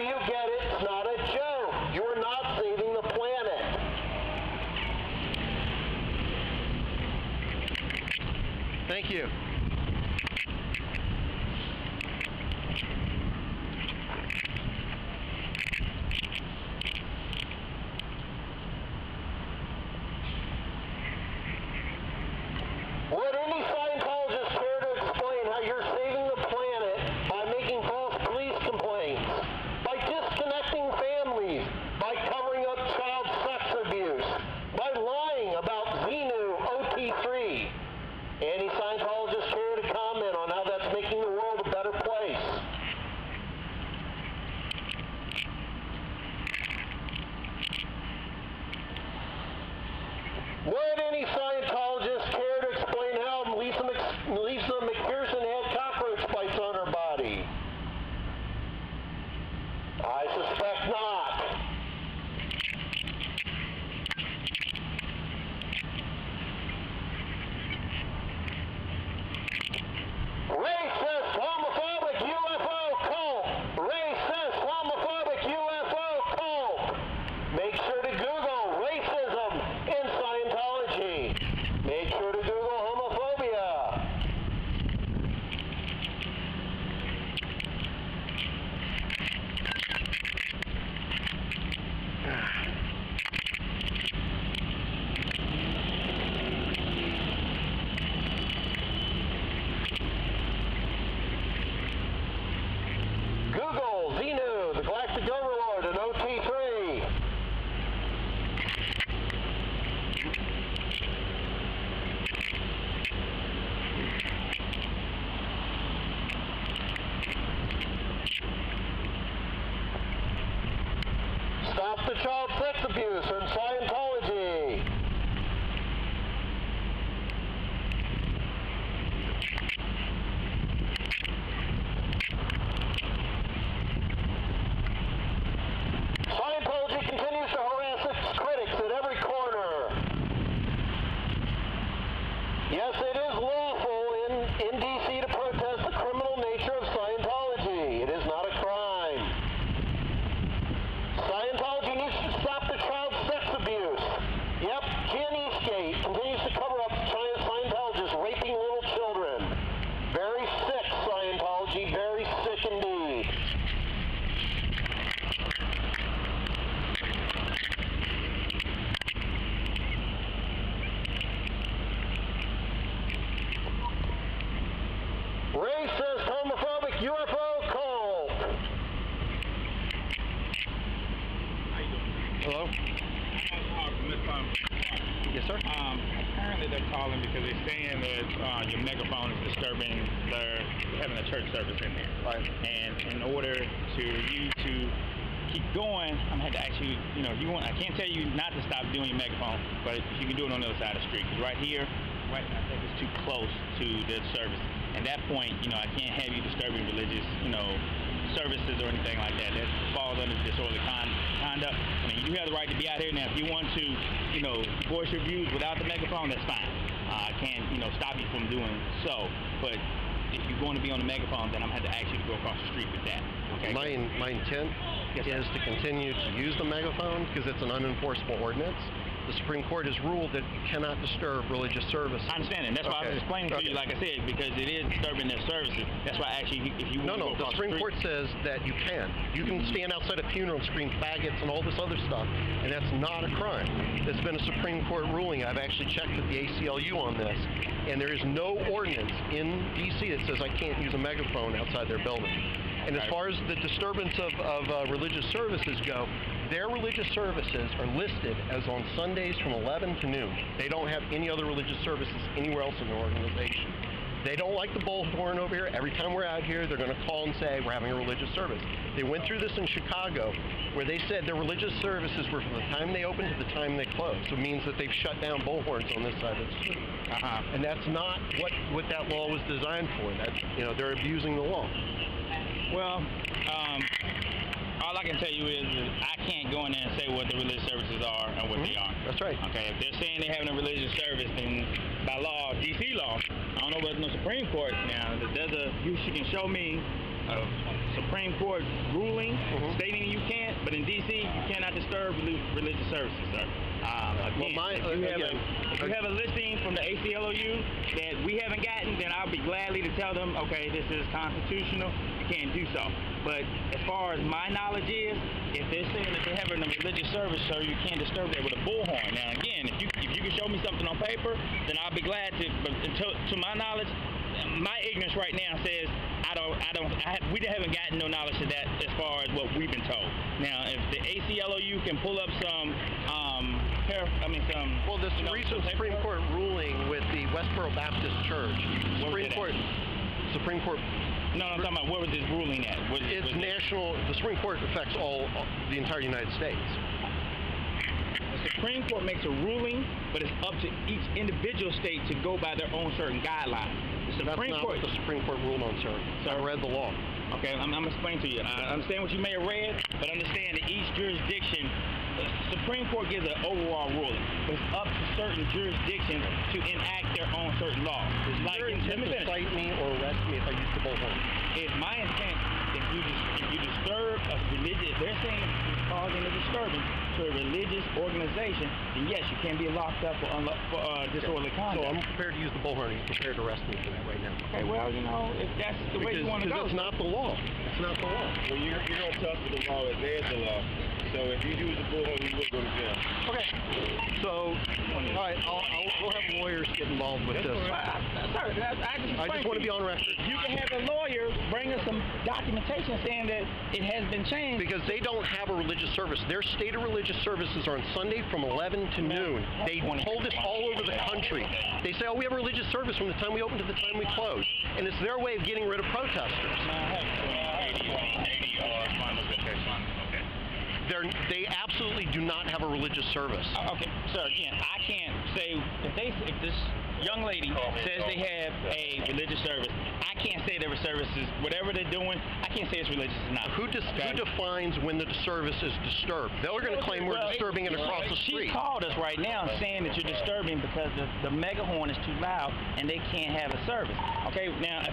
you get it, it's not a joke. You're not saving the planet. Thank you. Would any Scientologist care to explain how you're saving the planet by making false police complaints, by disconnecting families, by covering up child sex abuse, by lying about Xenu OT3? Any Scientologist care to comment on how that's making the world a better place? Would any Scientologist care to explain how Lisa McPherson had cockroach bites on her body? I suspect not. Racist, homophobic UFO cult! Racist, homophobic UFO cult! Make sure to Google racism in Scientology. Make sure to Google homophobia. Google Xenu, the Galactic Overlord, and OT3. Stop the child sex abuse in Scientology. Scientology continues to harass its critics at every corner. Yes, it is lawful in DC to protest the criminal nature of Scientology. It is not a crime. Scientology needs to stop the child sex abuse. Yep, Ken Eastgate continues to cover up Scientologists raping little children. Very sick, Scientology, very sick indeed. Racist, homophobic UFO cult. Hello? Yes, sir? Apparently they're calling because they're saying that your megaphone is disturbing their having a church service in there. Right. And in order to you to keep going, I'm going to have to ask you, if you want, I can't tell you not to stop doing your megaphone, but you can do it on the other side of the street. Because right here, I think it's too close to the service. At that point, I can't have you disturbing religious, services or anything like that. That falls under disorderly conduct. I mean, you do have the right to be out here. Now, if you want to, voice your views without the megaphone, that's fine. I can't, stop you from doing so. But if you're going to be on the megaphone, then I'm going to have to ask you to go across the street with that. Okay? My intent is to continue to use the megaphone because it's an unenforceable ordinance. The Supreme Court has ruled that you cannot disturb religious services. I understand, and that's why I was explaining to you, like I said, because it is disturbing their services. That's why I asked you if you want to go across the Supreme Court says that you can. You can stand outside a funeral and scream faggots and all this other stuff, and that's not a crime. It's been a Supreme Court ruling. I've actually checked with the ACLU on this, and there is no ordinance in D.C. that says I can't use a megaphone outside their building. And as far as the disturbance of religious services go, their religious services are listed as on Sundays from 11 to noon. They don't have any other religious services anywhere else in their organization. They don't like the bullhorn over here. Every time we're out here, they're going to call and say, we're having a religious service. They went through this in Chicago, where they said their religious services were from the time they opened to the time they closed. So it means that they've shut down bullhorns on this side of the street. And that's not what that law was designed for. They're abusing the law. Well, all I can tell you is I can't go in there and say what the religious services are and what they are. That's right. Okay, if they're saying they're having a religious service, then by law, DC law, I don't know about no Supreme Court now. You can show me a Supreme Court ruling stating but in DC, you cannot disturb religious services, sir. Again, if you have a listing from the ACLOU that we haven't gotten, then I'll be gladly to tell them, okay, this is constitutional, you can't do so. But as far as my knowledge is, if they're saying that they're having a religious service, sir, you can't disturb that with a bullhorn. Now, again, if you can show me something on paper, then I'll be glad to. But to my knowledge, my ignorance right now says we haven't gotten no knowledge of that as far as what we've been told. Now, if the ACLOU can pull up some well, this recent Supreme Court ruling with the Westboro Baptist Church, Supreme Court. No, I'm talking about where was this ruling at? It's national. The Supreme Court affects the entire United States. The Supreme Court makes a ruling, but it's up to each individual state to go by their own certain guidelines. That's not what the Supreme Court ruled on, sir. I read the law. Okay, I'm explaining to you. I understand what you may have read, but understand that each jurisdiction, the Supreme Court gives an overall ruling, but it's up to certain jurisdictions to enact their own certain laws. Is your intent to cite me or arrest me if I use the bullhorn? It's my intent, if you disturb a religious, they're saying it's causing a disturbance to a religious organization, then yes, you can be locked up for disorderly conduct. So I'm prepared to use the bullhorn. Are you prepared to arrest me for that right now? Okay, well, if that's the way you want to go. Because that's not the law. It's not the law. Well, you don't trust the law as there's the law. So if you use the bullhorn, you will go to jail. Okay. So, all right, we'll have lawyers get involved with this. I just want to be on record. You can have a lawyer bring us some documentation saying that it has been changed. Because they don't have a religious service. Their state of religious services are on Sunday from 11 to noon. They hold this all over the country. They say, we have a religious service from the time we open to the time we close. And it's their way of getting rid of protesters. They absolutely do not have a religious service. Okay, sir, again, I can't say, if this young lady says they have a religious service, I can't say their service is, whatever they're doing, I can't say it's religious or not. Who defines when the service is disturbed? They're going to claim we're disturbing it across the street. She called us right now saying that you're disturbing because the megahorn is too loud and they can't have a service. Okay, now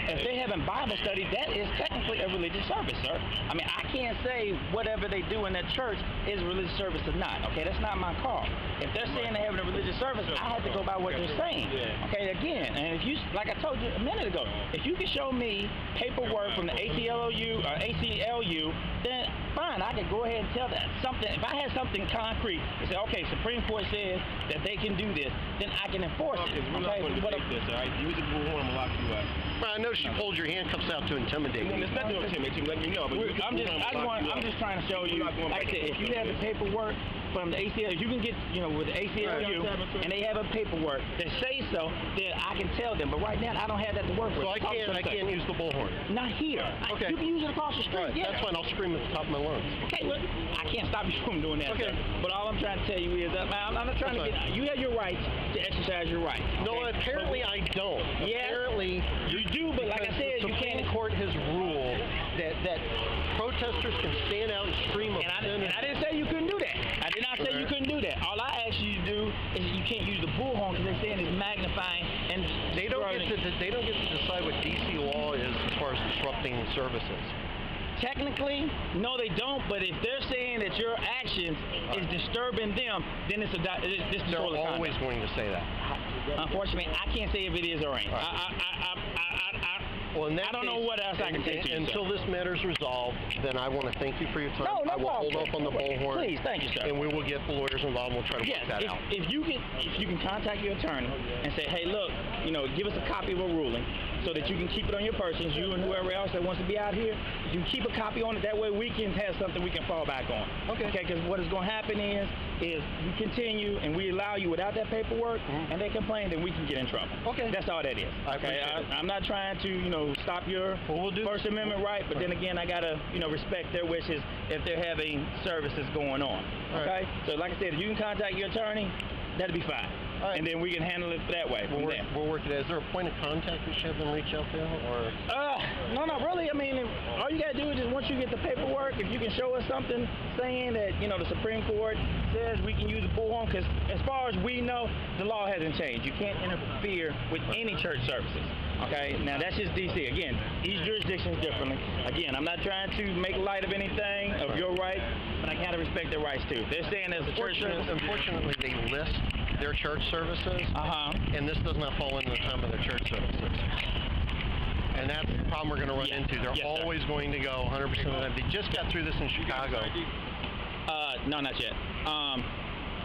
if they're having Bible study, that is technically a religious service, sir. I mean, I can't say whatever they do in that church is a religious service or not. Okay, that's not my call. If they're saying they're having a religious service, I have to go by what they're saying. Okay, again, and if you, like I told you a minute ago, if you can show me paperwork from the ACLU or ACLU, then fine, I can go ahead and tell that something. If I had something concrete and say, okay, Supreme Court says that they can do this, then I can enforce it. We're not going to take this, all right? Use the bullhorn, I'm going to lock you up. Well, I know she pulled your handcuffs out to intimidate me. It's not to intimidate you, let me know. But I'm just trying to show you, like I said, if you have the paperwork from the ACLU, you can get, with the ACLU, and they have a paperwork that says so, then I can tell them. But right now, I don't have that to work with. So I can't use the bullhorn? Not here. Okay. You can use it across the street, right, yeah. That's fine. I'll scream at the top of my lungs. Okay, look, I can't stop you from doing that, okay. Sir. But all I'm trying to tell you is that I'm not trying to get, you have your right to exercise your right. Okay? No, apparently I don't. Yeah, apparently you do, but like I said, you can't. The Supreme Court has ruled that protesters can stand out and scream. And I didn't say you couldn't do that. I did not say you couldn't do that. All I asked you to do is you can't use the bullhorn because they're saying it's magnifying and they don't get to decide what DC law is as far as disrupting services. Technically, no, they don't. But if they're saying that your actions is disturbing them, then it's They're always going to say that. Unfortunately, I can't say if it is or ain't. Well, I don't know what else I can say to you. Until this matter is resolved, then I want to thank you for your time. No I will problem. hold up on the bullhorn. Please, thank you, sir. And we will get the lawyers involved. We'll try to work that out. If you can contact your attorney and say, hey, look, give us a copy of a ruling so that you can keep it on your person, you and whoever else that wants to be out here, you can keep a copy on it. That way we can have something we can fall back on. Okay, because what is going to happen is we continue and we allow you without that paperwork, and they complain, then we can get in trouble. Okay. That's all that is. I'm not trying to stop your First Amendment right, but then again, I got to, respect their wishes if they're having services going on. Okay? Right. So like I said, if you can contact your attorney, that'll be fine. Right. And then we can handle it that way. We'll work it out. Is there a point of contact we should have them reach out to? Or? No, not really. I mean, all you got to do is just once you get the paperwork, if you can show us something saying that, the Supreme Court says we can use the bullhorn, because as far as we know, the law hasn't changed. You can't interfere with any church services. Okay, now that's just DC. Again, each jurisdiction is differently. Again, I'm not trying to make light of anything. of your rights, but I gotta respect their rights too. They're saying as a church service. Unfortunately, they list their church services, and this does not fall into the time of their church services. And that's the problem we're going to run into. They're always going to go 100% of the time. They just got through this in Chicago. No, not yet.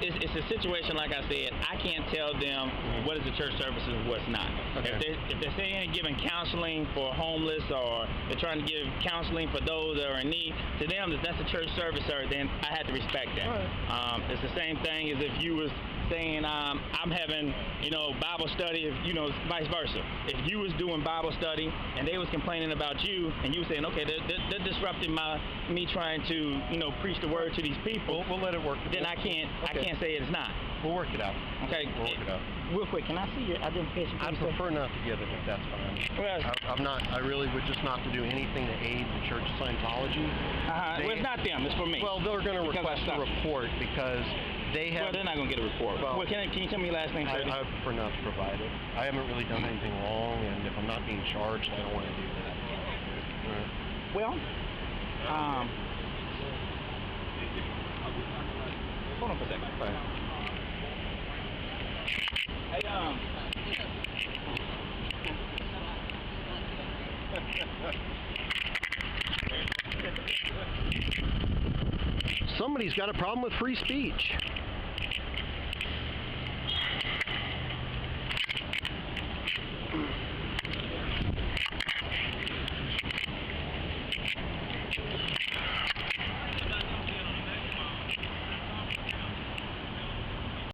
It's a situation, like I said, I can't tell them what is the church services and what's not. Okay. If they're saying and giving counseling for homeless, or they're trying to give counseling for those that are in need, to them, if that's a church service, then I had to respect that. Right. It's the same thing as if you was saying I'm having, Bible study, vice versa. If you was doing Bible study and they was complaining about you, and you was saying, okay, they're disrupting me trying to, preach the word to these people. We'll let it work. Then I can't say it's not. We'll work it out. Okay. We'll work it out. Real quick, can I see your identification? I prefer not to give it if that's fine. Well, I'm not. I really would just not to do anything to aid the Church of Scientology. Well, it's not them. It's for me. Well, they're going to request a report because they have. Well, they're not going to get a report. Well, can you tell me your last name, sir? I prefer not to provide it. I haven't really done anything wrong, and if I'm not being charged, I don't want to do that. Right. Well, hold on for a second. Right. Hey, Somebody's got a problem with free speech.